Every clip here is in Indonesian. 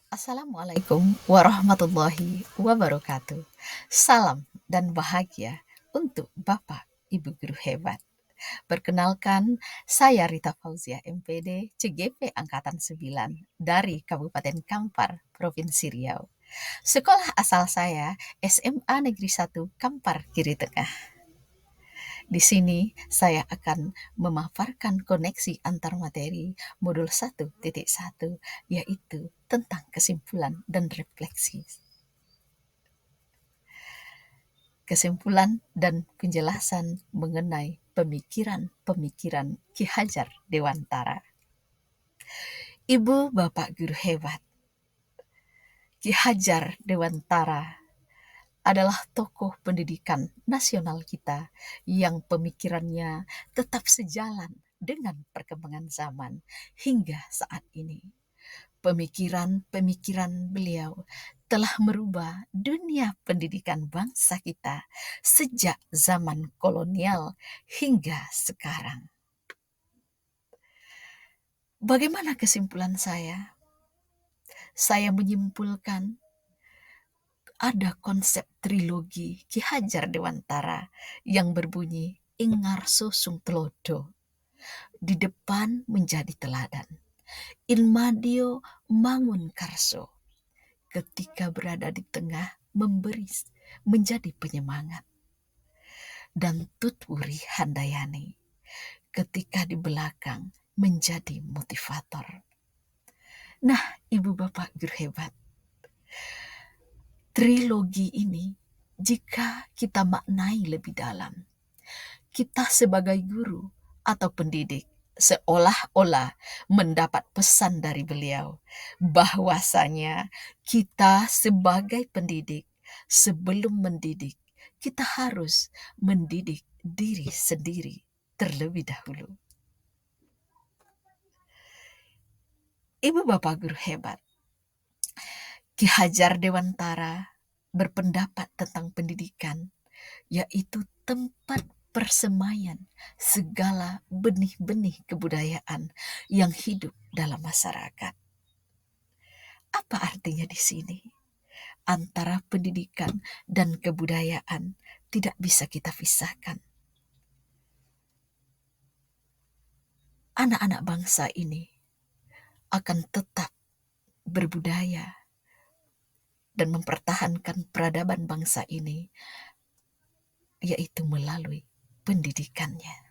Assalamualaikum warahmatullahi wabarakatuh. Salam dan bahagia untuk Bapak Ibu Guru hebat. Perkenalkan, saya Rita Fauzia MPD CGP Angkatan 9 dari Kabupaten Kampar, Provinsi Riau. Sekolah asal saya SMA Negeri 1 Kampar Kiri Tengah. Di sini saya akan memaparkan koneksi antar materi modul 1.1, yaitu tentang kesimpulan dan refleksi. Kesimpulan dan penjelasan mengenai pemikiran-pemikiran Ki Hajar Dewantara. Ibu Bapak Guru hebat, Ki Hajar Dewantara adalah tokoh pendidikan nasional kita yang pemikirannya tetap sejalan dengan perkembangan zaman hingga saat ini. Pemikiran-pemikiran beliau telah merubah dunia pendidikan bangsa kita sejak zaman kolonial hingga sekarang. Bagaimana kesimpulan saya? Saya menyimpulkan ada konsep trilogi Ki Hajar Dewantara yang berbunyi Ingarso Sung Telodo. Di depan menjadi teladan. Ilmadio Mangun Karso. Ketika berada di tengah memberi menjadi penyemangat. Dan Tutwuri Handayani. Ketika di belakang menjadi motivator. Nah, Ibu Bapak Guru hebat. Trilogi ini jika kita maknai lebih dalam, kita sebagai guru atau pendidik seolah-olah mendapat pesan dari beliau bahwasanya kita sebagai pendidik sebelum mendidik kita harus mendidik diri sendiri terlebih dahulu. Ibu Bapak Guru hebat, Ki Hajar Dewantara berpendapat tentang pendidikan, yaitu tempat persemaian segala benih-benih kebudayaan yang hidup dalam masyarakat. Apa artinya di sini? Antara pendidikan dan kebudayaan tidak bisa kita pisahkan. Anak-anak bangsa ini akan tetap berbudaya dan mempertahankan peradaban bangsa ini, yaitu melalui pendidikannya.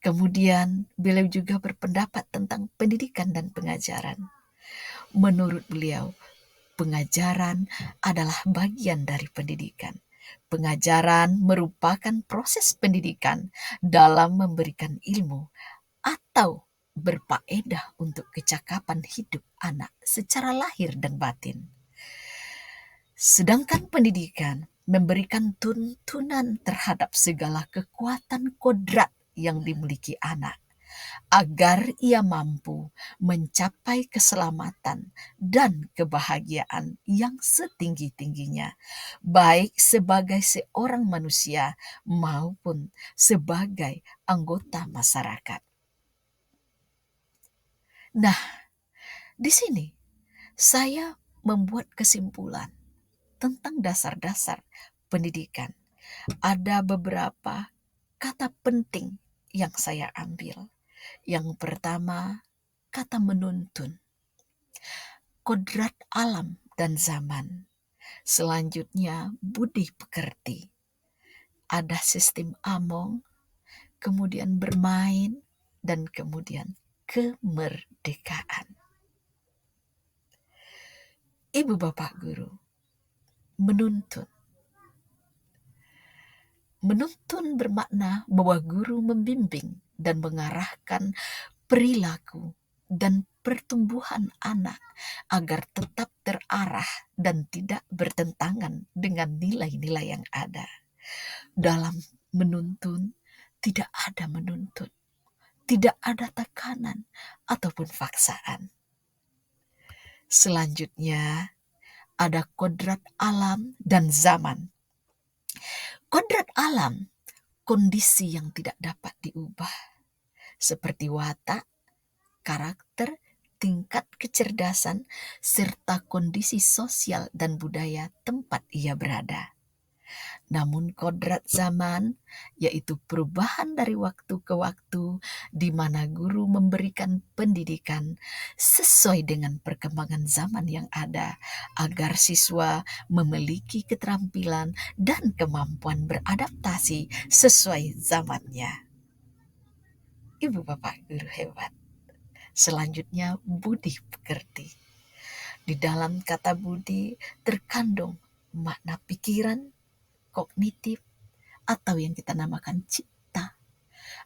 Kemudian beliau juga berpendapat tentang pendidikan dan pengajaran. Menurut beliau, pengajaran adalah bagian dari pendidikan. Pengajaran merupakan proses pendidikan dalam memberikan ilmu atau berfaedah untuk kecakapan hidup anak secara lahir dan batin. Sedangkan pendidikan memberikan tuntunan terhadap segala kekuatan kodrat yang dimiliki anak, agar ia mampu mencapai keselamatan dan kebahagiaan yang setinggi-tingginya, baik sebagai seorang manusia maupun sebagai anggota masyarakat. Nah, di sini saya membuat kesimpulan tentang dasar-dasar pendidikan. Ada beberapa kata penting yang saya ambil. Yang pertama, kata menuntun. Kodrat alam dan zaman. Selanjutnya, budi pekerti. Ada sistem among, kemudian bermain, dan kemudian kemerdekaan. Ibu Bapak Guru, menuntun. Menuntun bermakna bahwa guru membimbing dan mengarahkan perilaku dan pertumbuhan anak agar tetap terarah dan tidak bertentangan dengan nilai-nilai yang ada. Dalam menuntun, tidak ada menuntut, tidak ada tekanan ataupun paksaan. Selanjutnya, ada kodrat alam dan zaman. Kodrat alam, kondisi yang tidak dapat diubah, seperti watak, karakter, tingkat kecerdasan, serta kondisi sosial dan budaya tempat ia berada. Namun kodrat zaman, yaitu perubahan dari waktu ke waktu, di mana guru memberikan pendidikan sesuai dengan perkembangan zaman yang ada, agar siswa memiliki keterampilan dan kemampuan beradaptasi sesuai zamannya. Ibu bapak guru hebat. Selanjutnya, budi pekerti. Di dalam kata budi terkandung makna pikiran, kognitif, atau yang kita namakan cipta.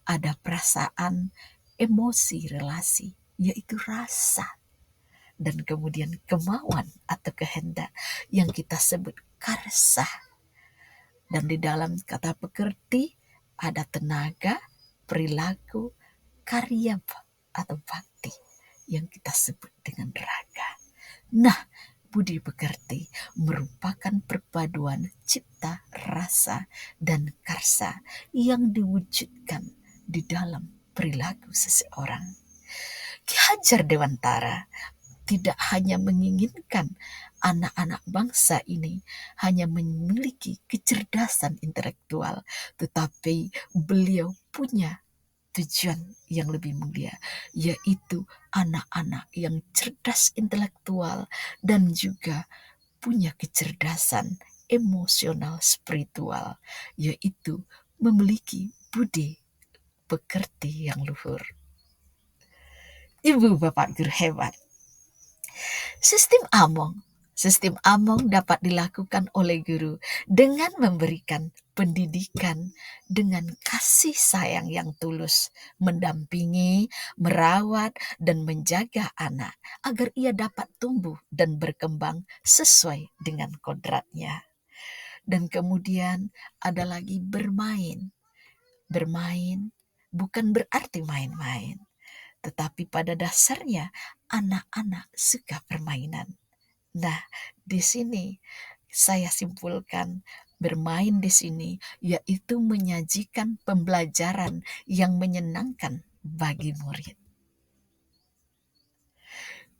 Ada perasaan, emosi, relasi, yaitu rasa. Dan kemudian kemauan atau kehendak yang kita sebut karsa. Dan di dalam kata pekerti ada tenaga, perilaku, karya atau bakti yang kita sebut dengan raga. Nah, budi pekerti merupakan perpaduan cipta, rasa, dan karsa yang diwujudkan di dalam perilaku seseorang. Ki Hajar Dewantara tidak hanya menginginkan anak-anak bangsa ini hanya memiliki kecerdasan intelektual, tetapi beliau punya tujuan yang lebih mulia, yaitu anak-anak yang cerdas intelektual dan juga punya kecerdasan emosional spiritual, yaitu memiliki budi pekerti yang luhur. Ibu bapak guru hebat. Sistem Among dapat dilakukan oleh guru dengan memberikan pendidikan dengan kasih sayang yang tulus, mendampingi, merawat, dan menjaga anak agar ia dapat tumbuh dan berkembang sesuai dengan kodratnya. Dan kemudian ada lagi bermain. Bermain bukan berarti main-main, tetapi pada dasarnya anak-anak suka permainan. Nah, di sini saya simpulkan bermain di sini yaitu menyajikan pembelajaran yang menyenangkan bagi murid.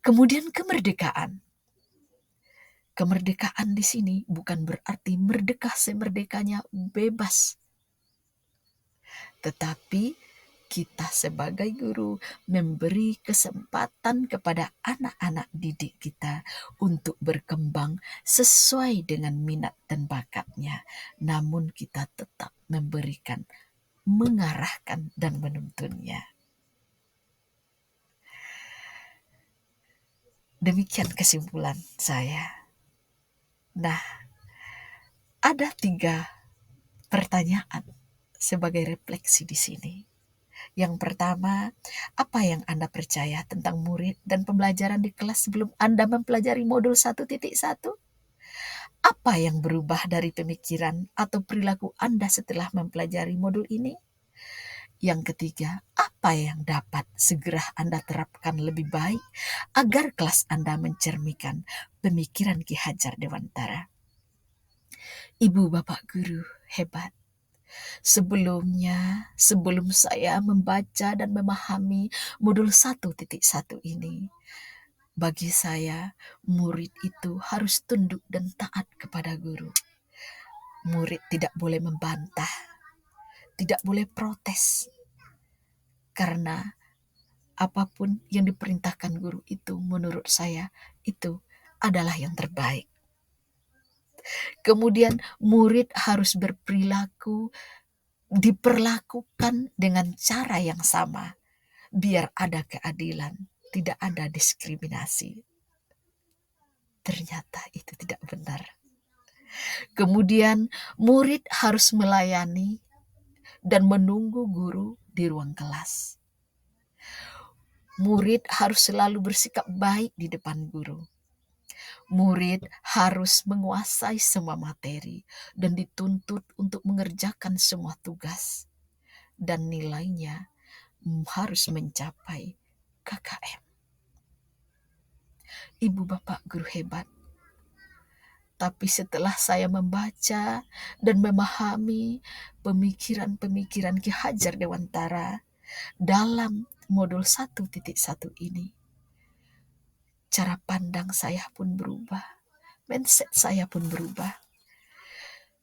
Kemudian kemerdekaan. Kemerdekaan di sini bukan berarti merdeka semerdekanya bebas. Tetapi kita sebagai guru memberi kesempatan kepada anak-anak didik kita untuk berkembang sesuai dengan minat dan bakatnya. Namun kita tetap memberikan, mengarahkan, dan menuntunnya. Demikian kesimpulan saya. Nah, ada 3 pertanyaan sebagai refleksi di sini. Yang pertama, apa yang Anda percaya tentang murid dan pembelajaran di kelas sebelum Anda mempelajari modul 1.1? Apa yang berubah dari pemikiran atau perilaku Anda setelah mempelajari modul ini? Yang ketiga, apa yang dapat segera Anda terapkan lebih baik agar kelas Anda mencerminkan pemikiran Ki Hajar Dewantara? Ibu bapak guru hebat. Sebelum saya membaca dan memahami modul 1.1 ini, bagi saya murid itu harus tunduk dan taat kepada guru. Murid tidak boleh membantah, tidak boleh protes, karena apapun yang diperintahkan guru itu menurut saya itu adalah yang terbaik. Kemudian murid harus diperlakukan dengan cara yang sama, biar ada keadilan, tidak ada diskriminasi. Ternyata itu tidak benar. Kemudian murid harus melayani dan menunggu guru di ruang kelas. Murid harus selalu bersikap baik di depan guru. Murid harus menguasai semua materi dan dituntut untuk mengerjakan semua tugas. Dan nilainya harus mencapai KKM. Ibu bapak guru hebat. Tapi setelah saya membaca dan memahami pemikiran-pemikiran Ki Hajar Dewantara dalam modul 1.1 ini, cara pandang saya pun berubah, mindset saya pun berubah.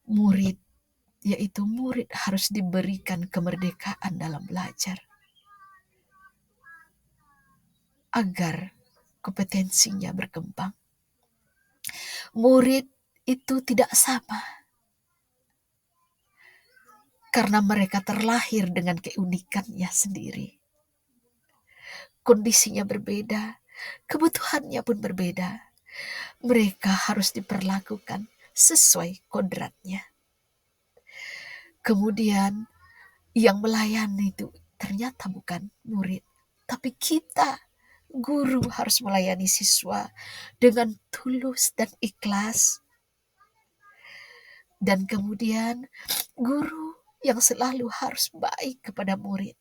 Murid, yaitu murid harus diberikan kemerdekaan dalam belajar agar kompetensinya berkembang. Murid itu tidak sama karena mereka terlahir dengan keunikannya sendiri. Kondisinya berbeda, kebutuhannya pun berbeda. Mereka harus diperlakukan sesuai kodratnya. Kemudian yang melayani itu ternyata bukan murid, tapi kita, guru, harus melayani siswa dengan tulus dan ikhlas. Dan kemudian guru yang selalu harus baik kepada murid.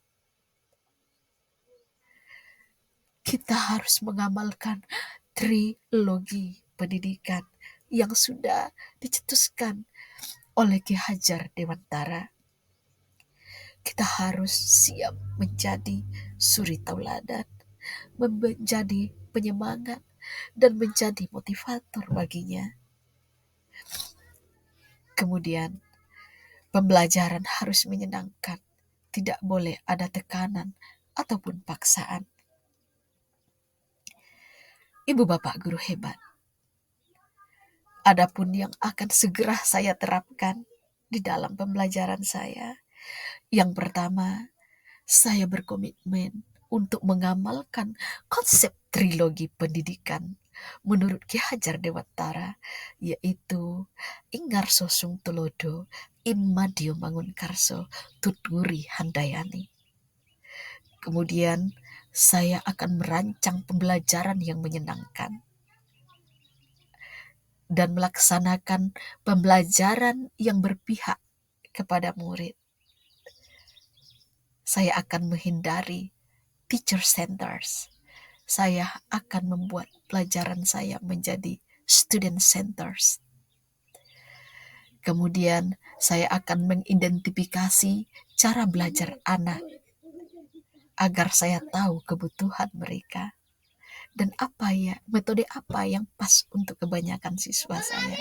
Kita harus mengamalkan trilogi pendidikan yang sudah dicetuskan oleh Ki Hajar Dewantara. Kita harus siap menjadi suri tauladan, menjadi penyemangat, dan menjadi motivator baginya. Kemudian, pembelajaran harus menyenangkan, tidak boleh ada tekanan ataupun paksaan. Ibu bapak guru hebat, adapun yang akan segera saya terapkan di dalam pembelajaran saya. Yang pertama, saya berkomitmen untuk mengamalkan konsep trilogi pendidikan menurut Ki Hajar Dewantara, yaitu Ingarso Sung Tulodo, Inmadio Mangunkarso, Tuturi Handayani. Kemudian saya akan merancang pembelajaran yang menyenangkan dan melaksanakan pembelajaran yang berpihak kepada murid. Saya akan menghindari teacher centers. Saya akan membuat pelajaran saya menjadi student centers. Kemudian saya akan mengidentifikasi cara belajar anak agar saya tahu kebutuhan mereka dan metode apa yang pas untuk kebanyakan siswa saya.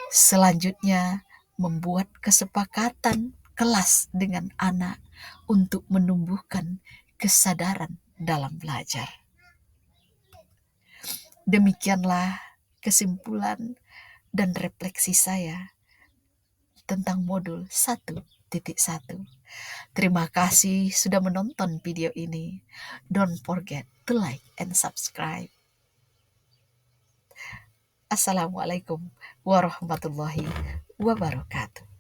Selanjutnya, membuat kesepakatan kelas dengan anak untuk menumbuhkan kesadaran dalam belajar. Demikianlah kesimpulan dan refleksi saya tentang modul 1.1. Terima kasih sudah menonton video ini. Don't forget to like and subscribe. Assalamualaikum warahmatullahi wabarakatuh.